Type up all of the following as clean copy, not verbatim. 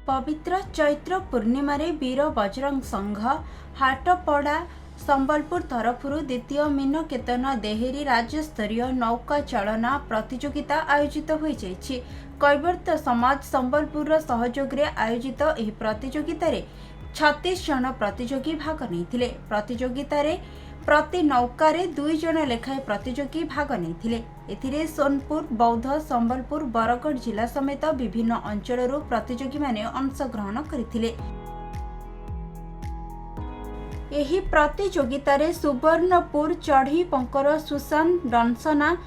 पवित्र चैत्र पूर्णिमा वीर बजरंग संघ हाटपड़ा संबलपुर तरफुरु द्वितीय मीनकेतन देहेरी राज्यस्तरीय नौका चालना प्रतियोगिता आयोजित हो कैवर्त समाज संबलपुर सहयोग रे आयोजित एही प्रतियोगिता रे 36 जन प्रतियोगी भाग नहीं। प्रतियोगिता रे प्रति नौकारे 2 जन लेखाएं प्रतियोगी भाग नहीं। सोनपुर, बौद्ध, संबलपुर, बरगढ़ जिला समेत विभिन्न अंचल प्रतियोगी माने अंशग्रहण करथिले। एही प्रतियोगिता रे सुवर्णपुर चढ़ी पंकर सुशांत डनसना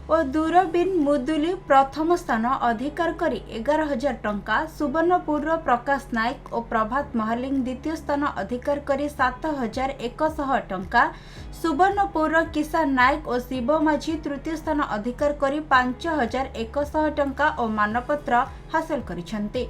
और दूरबीन मुदुली प्रथम स्थान अधिकार करी 11,000 टंका, सुवर्णपुर प्रकाश नायक और प्रभात महालिंग द्वितीय स्थान अधिकार करी 7,100 टंका, सुवर्णपुर किसान नायक और शिव माझी तृतीय स्थान अधिकार करी 5,100 टंका और मानपत्र हासिल करिसेंते।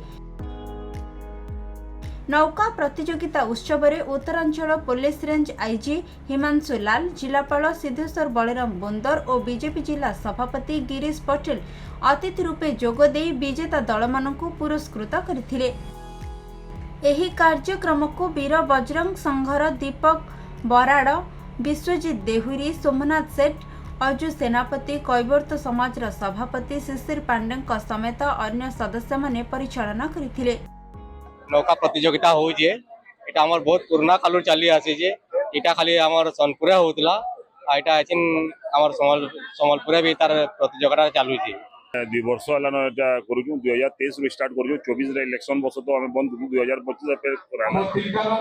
नौका प्रतियोगिता उत्सव में Uttaranchal police range IG Himanshu Lal, जिलापाल सिद्धेश्वर बलराम बोंदर और बीजेपी जिला सभापति गिरीश पटेल अतिथि रूपे जोगदे विजेता दल मानकु पुरस्कृत करथिले। एही कार्यक्रम को वीर बजरंग संघर दीपक बराड़, विश्वजीत देहुरी, सोमनाथ सेठ, अजु सेनापति, कैवर्त समाज सभापति शिशिर पांडे समेत अन्य सदस्य माने परिचालना करथिले। नौका प्रतियोगिता हो जे एटा हमर बहुत पुराना कालू चली आसी जे एटा खाली हमर सोनपुर होतला एटा एचिन हमर समलपुर भी तार प्रतियोगिता चालू जे 2 वर्ष हलानो एटा करूछु 2023 रे स्टार्ट करूछु 24 रे इलेक्शन बस तो हम बंद 2025 पे कराना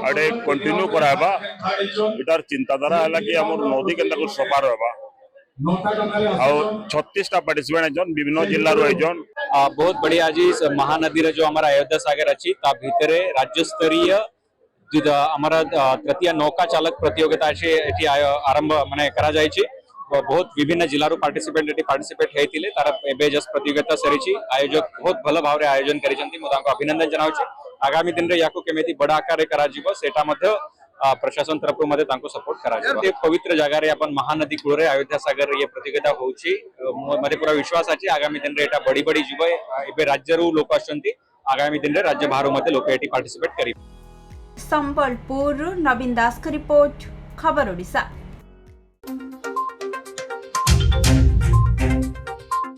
अडे कंटिन्यू कराबा एटार चिंताधारा हला कि हमर नदी केनता को सफा रहबा और 36 टा पार्टिसिपेंट जन विभिन्न जिल्ला रो जन बहुत बढ़िया जी महानदी रे जो हमारा अयोध्या सागर अच्छी ता भितरे राज्य स्तरीय हमारा तृतीय नौका चालक प्रतियोगिता एठी आरंभ माने करा जाय छी। बहुत विभिन्न जिल्ला रो पार्टिसिपेट हेतिले तार एबे जस्ट प्रतियोगिता सरीची आयोजक बहुत भल भाव रे आयोजन करिसंती मो तांको अभिनंदन जनाउची। आगामी दिन रे याको केमिति बडा आकार रे करा जीवो सेटा मध्ये प्रशासन तरफ मध्ये तांको सपोर्ट करा जीवो। ये पवित्र जगह रे अपन महानदी कूल रे अयोध्या सागर ये प्रतियोगिता होउची मते पूरा विश्वास अछि आगामी दिन रे एटा बड़ी बड़ी जीवो एबे राज्य रो लोक आछंती आगामी दिन रे राज्य बाहर मध्ये लोक एटी पार्टिसिपेट करी। संबलपुर नवीन दास का रिपोर्ट, खबर ओडिशा।